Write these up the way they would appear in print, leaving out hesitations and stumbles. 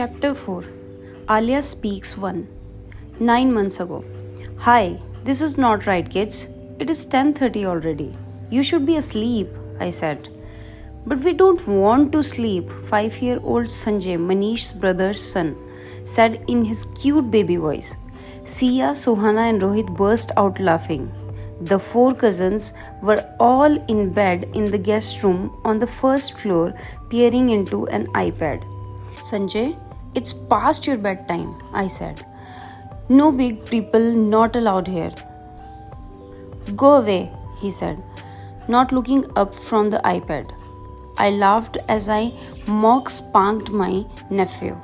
Chapter 4 Alia Speaks 1 9 months ago. Hi, this is not right, kids. It is 10:30 already. You should be asleep, I said. But we don't want to sleep, 5-year-old Sanjay, Manish's brother's son, said in his cute baby voice. Sia, Suhana, and Rohit burst out laughing. The 4 cousins were all in bed in the guest room on the first floor, peering into an iPad. Sanjay, it's past your bedtime, I said. No big people not allowed here. Go away, he said, not looking up from the iPad. I laughed as I mock spanked my nephew.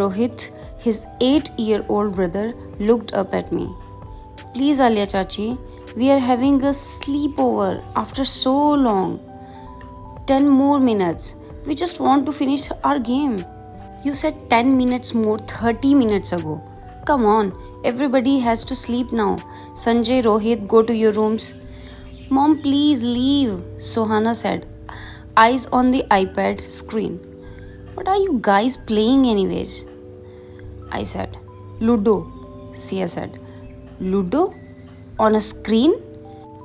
Rohit, his 8-year-old brother, looked up at me. Please, Alia Chachi, we are having a sleepover after so long. 10 more minutes. We just want to finish our game. You said 10 minutes more 30 minutes ago. Come on, everybody has to sleep now. Sanjay, Rohit, go to your rooms. Mom, please leave, Sohana said, eyes on the iPad screen. What are you guys playing anyways? I said. Ludo, Sia said. Ludo? On a screen?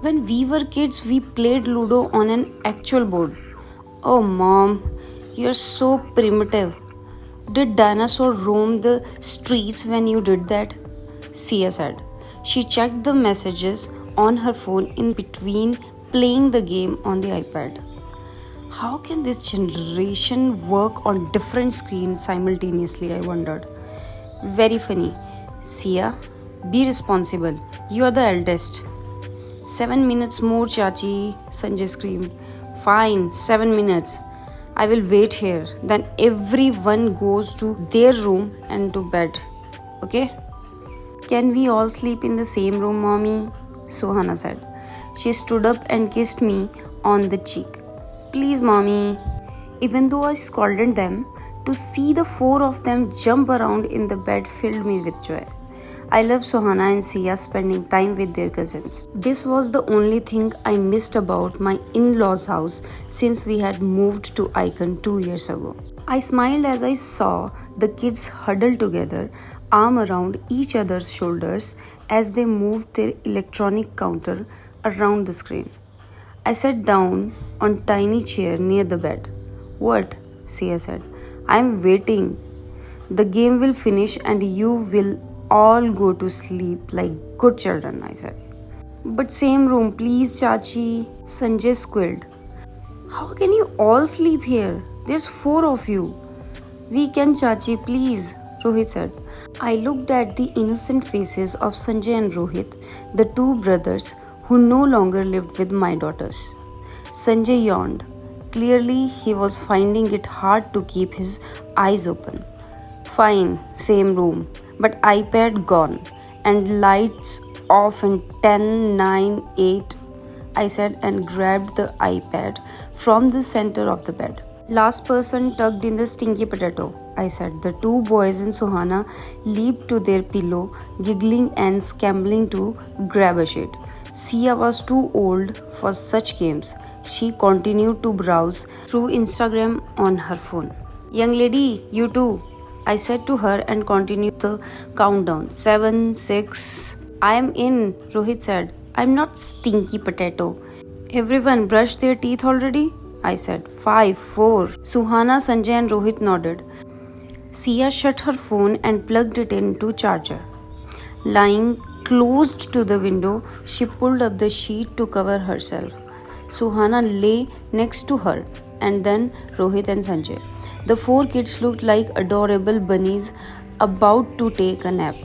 When we were kids, we played Ludo on an actual board. Oh, Mom, you're so primitive. Did dinosaur roam the streets when you did that? Sia said. She checked the messages on her phone in between playing the game on the iPad. How can this generation work on different screens simultaneously, I wondered. Very funny. Sia, be responsible. You are the eldest. 7 minutes more, Chachi, Sanjay screamed. Fine, 7 minutes. I will wait here. Then everyone goes to their room and to bed. Okay? Can we all sleep in the same room, Mommy? Sohana said. She stood up and kissed me on the cheek. Please, Mommy. Even though I scolded them, to see the 4 of them jump around in the bed filled me with joy. I love Sohana and Sia spending time with their cousins. This was the only thing I missed about my in-laws' house since we had moved to Icon 2 years ago. I smiled as I saw the kids huddled together, arm around each other's shoulders as they moved their electronic counter around the screen. I sat down on a tiny chair near the bed. What? Sia said. I'm waiting. The game will finish and you will all go to sleep like good children, I said. But same room, please, Chachi, Sanjay squealed. How can you all sleep here? There's 4 of you. We can, Chachi, please, Rohit said. I looked at the innocent faces of Sanjay and Rohit, the 2 brothers who no longer lived with my daughters. Sanjay yawned. Clearly, he was finding it hard to keep his eyes open. Fine, same room. But iPad gone and lights off in 10, 9, 8, I said and grabbed the iPad from the center of the bed. Last person tucked in the stinky potato, I said. The 2 boys and Suhana leaped to their pillow, giggling and scrambling to grab a shade. Sia was too old for such games. She continued to browse through Instagram on her phone. Young lady, you too, I said to her and continued the countdown. 7, 6. I am in, Rohit said. I'm not stinky potato. Everyone brushed their teeth already? I said. 5, 4. Suhana, Sanjay and Rohit nodded. Sia shut her phone and plugged it into charger. Lying closed to the window, she pulled up the sheet to cover herself. Suhana lay next to her and then Rohit and Sanjay. The 4 kids looked like adorable bunnies about to take a nap.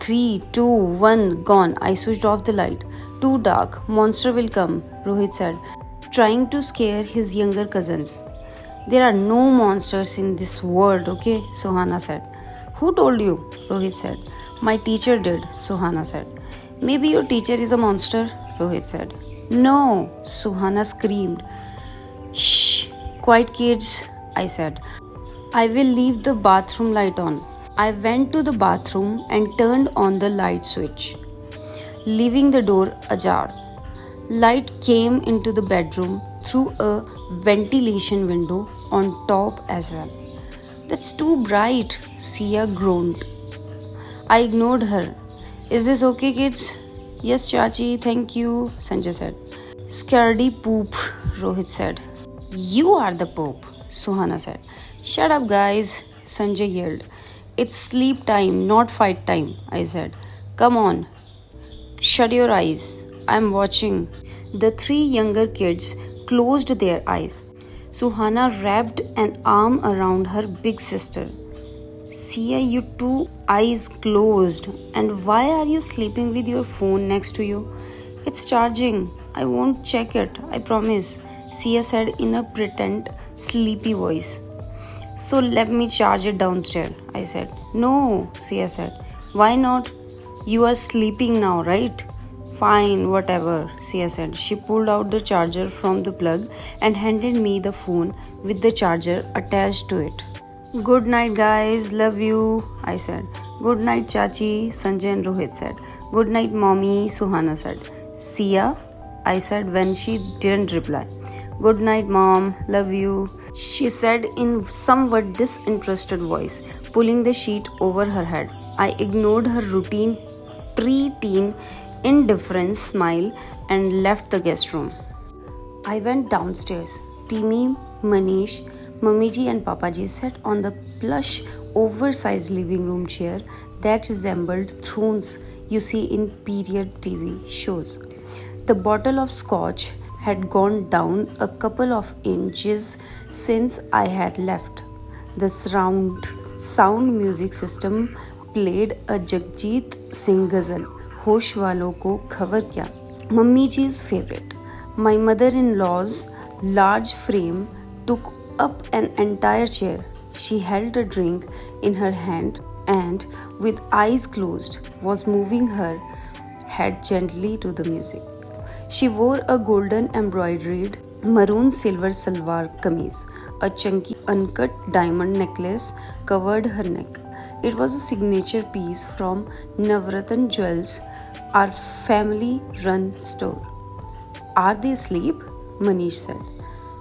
3, 2, 1, gone. I switched off the light. Too dark. Monster will come, Rohit said, trying to scare his younger cousins. There are no monsters in this world, okay? Sohana said. Who told you? Rohit said. My teacher did, Sohana said. Maybe your teacher is a monster, Rohit said. No, Suhana screamed. Shh, quiet kids, I said. I will leave the bathroom light on. I went to the bathroom and turned on the light switch, leaving the door ajar. Light came into the bedroom through a ventilation window on top as well. That's too bright, Sia groaned. I ignored her. Is this okay, kids? Yes, Chachi, thank you, Sanjay said. Scaredy poop, Rohit said. You are the poop, Suhana said. Shut up, guys, Sanjay yelled. It's sleep time, not fight time, I said. Come on, shut your eyes. I'm watching. The three younger kids closed their eyes. Suhana wrapped an arm around her big sister. Sia, you two eyes closed. And why are you sleeping with your phone next to you? It's charging. I won't check it, I promise, Sia said in a pretend sleepy voice. So let me charge it downstairs, I said. No, Sia said. Why not? You are sleeping now, right? Fine, whatever, Sia said. She pulled out the charger from the plug and handed me the phone with the charger attached to it. Good night, guys. Love you, I said. Good night, Chachi, Sanjay and Rohit said. Good night, Mommy, Suhana said. Sia, I said when she didn't reply. Good night, Mom. Love you, she said in somewhat disinterested voice, pulling the sheet over her head. I ignored her routine pre-teen indifferent smile and left the guest room. I went downstairs. Timmy, Manish, Mamiji and Papaji sat on the plush, oversized living room chair that resembled thrones you see in period TV shows. The bottle of scotch had gone down a couple of inches since I had left. The surround sound music system played a Jagjit Singh ghazal, होश वालों को खबर क्या. Mummy ji's favorite. My mother-in-law's large frame took up an entire chair. She held a drink in her hand and, with eyes closed, was moving her head gently to the music. She wore a golden embroidered maroon silver salwar kameez. A chunky uncut diamond necklace covered her neck. It was a signature piece from Navratan Jewels, our family-run store. Are they asleep? Manish said,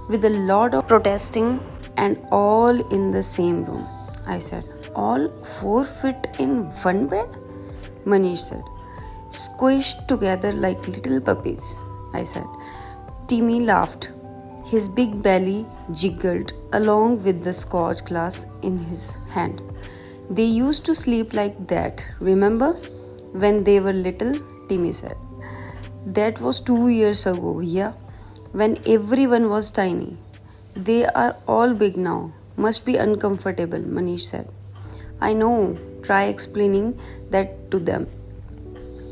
with a lot of protesting, and all in the same room. I said, all 4 feet in one bed? Manish said, squished together like little puppies, I said. Timmy laughed. His big belly jiggled along with the scotch glass in his hand. They used to sleep like that, remember? When they were little, Timmy said. That was 2 years ago, yeah, when everyone was tiny. They are all big now. Must be uncomfortable, Manish said. I know. Try explaining that to them,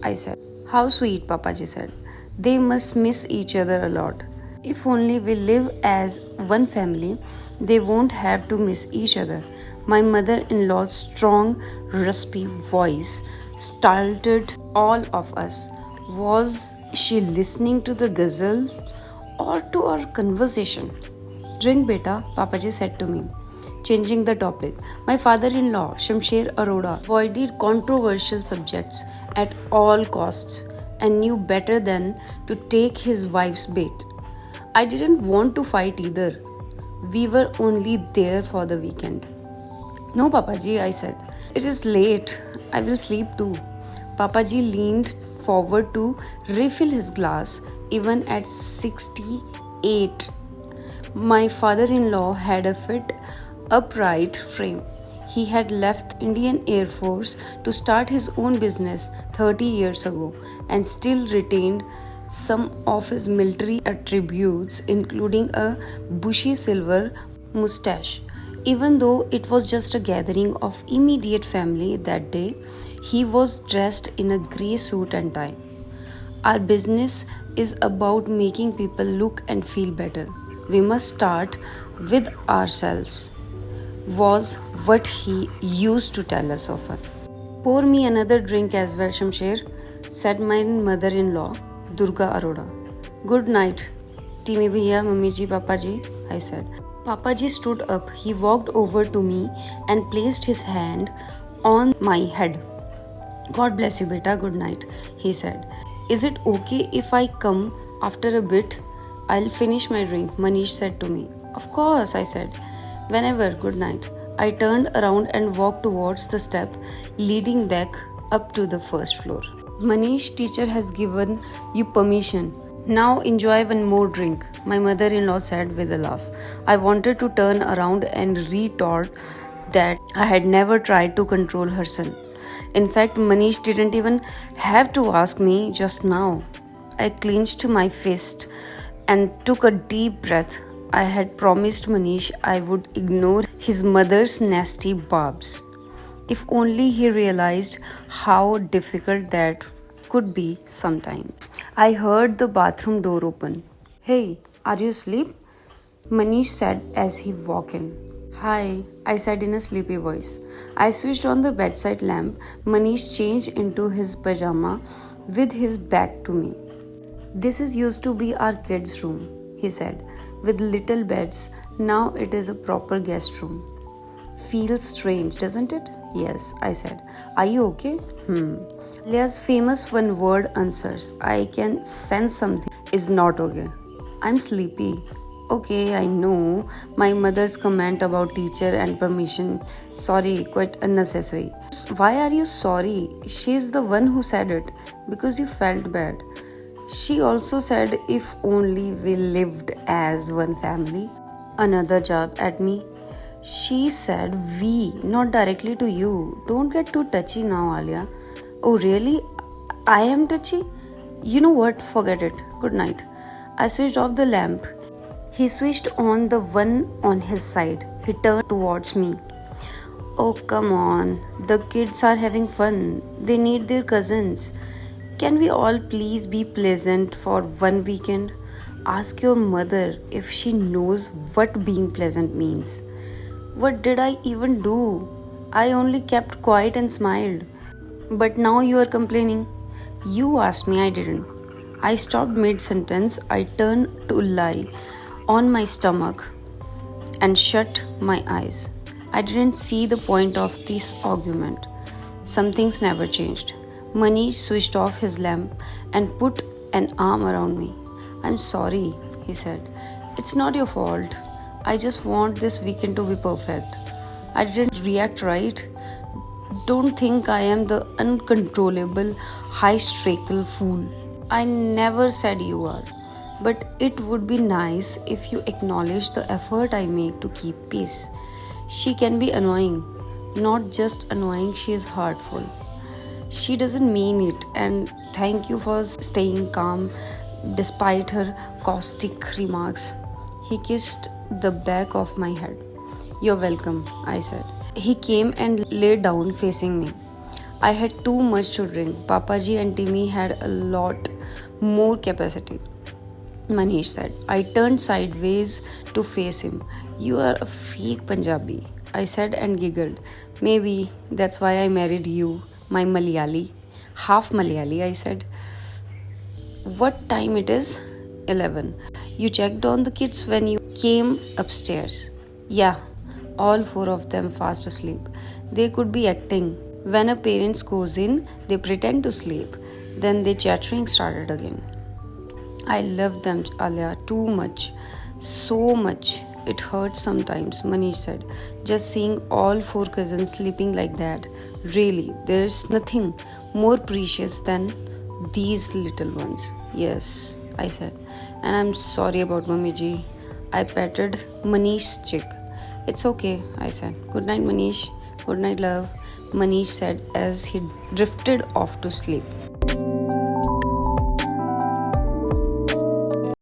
I said. How sweet, Papaji said. They must miss each other a lot. If only we live as one family, they won't have to miss each other. My mother-in-law's strong, raspy voice startled all of us. Was she listening to the ghazal or to our conversation? Drink, beta, Papaji said to me, changing the topic. My father-in-law, Shamsher Arora, avoided controversial subjects at all costs and knew better than to take his wife's bait. I didn't want to fight either. We were only there for the weekend. No, Papaji, I said. It is late. I will sleep too. Papaji leaned forward to refill his glass even at 68. My father-in-law had a fit, upright frame. He had left Indian Air Force to start his own business 30 years ago and still retained some of his military attributes, including a bushy silver mustache. Even though it was just a gathering of immediate family that day, he was dressed in a grey suit and tie. Our business is about making people look and feel better. We must start with ourselves, was what he used to tell us often. Pour me another drink as well, Shamsher, said my mother-in-law, Durga Arora. Good night, Timmy bhaiya, Mummy ji, Papa ji, I said. Papaji stood up. He walked over to me and placed his hand on my head. God bless you, beta. Good night, he said. Is it okay if I come after a bit? I'll finish my drink, Manish said to me. Of course, I said. Whenever, good night. I turned around and walked towards the step leading back up to the first floor. Manish, teacher has given you permission. Now enjoy one more drink, my mother-in-law said with a laugh. I wanted to turn around and retort that I had never tried to control her son. In fact, Manish didn't even have to ask me just now. I clenched my fist and took a deep breath. I had promised Manish I would ignore his mother's nasty barbs. If only he realized how difficult that could be sometimes. I heard the bathroom door open. Hey, are you asleep? Manish said as he walked in. Hi, I said in a sleepy voice. I switched on the bedside lamp. Manish changed into his pajama with his back to me. This is used to be our kids' room, he said, with little beds. Now it is a proper guest room. Feels strange, doesn't it? Yes, I said. Are you okay? Leah's famous one word answers. I can sense something is not okay. I'm sleepy. Okay, I know. My mother's comment about teacher and permission. Sorry, quite unnecessary. Why are you sorry? She's the one who said it. Because you felt bad. She also said if only we lived as one family. Another jab at me. She said we, not directly to you. Don't get too touchy now, Alia. Oh really? I am touchy? You know what? Forget it. Good night. I switched off the lamp. He switched on the one on his side. He turned towards me. Oh come on. The kids are having fun. They need their cousins. Can we all please be pleasant for one weekend? Ask your mother if she knows what being pleasant means. What did I even do? I only kept quiet and smiled. But now you are complaining. You asked me, I didn't. I stopped mid-sentence. I turned to lie on my stomach and shut my eyes. I didn't see the point of this argument. Some things never changed. Manish switched off his lamp and put an arm around me. I'm sorry, he said. It's not your fault. I just want this weekend to be perfect. I didn't react right. Don't think I am the uncontrollable, hysterical fool. I never said you are. But it would be nice if you acknowledge the effort I make to keep peace. She can be annoying. Not just annoying, she is hurtful. She doesn't mean it, and thank you for staying calm despite her caustic remarks. He kissed the back of my head. You're welcome, I said. He came and lay down facing me. I had too much to drink. Papaji and Timmy had a lot more capacity. Manish said. I turned sideways to face him. You are a fake Punjabi, I said and giggled. Maybe that's why I married you, my Malayali. Half Malayali, I said. What time it is? 11. You checked on the kids when you came upstairs. Yeah, all four of them fast asleep. They could be acting. When a parent goes in, they pretend to sleep. Then the chattering started again. I love them, Alia, too much. So much. It hurts sometimes, Manish said. Just seeing all four cousins sleeping like that. Really, there's nothing more precious than these little ones. Yes, I said. And I'm sorry about Mummy ji. I patted Manish's cheek. It's okay, I said. Good night, Manish. Good night, love, Manish said as he drifted off to sleep.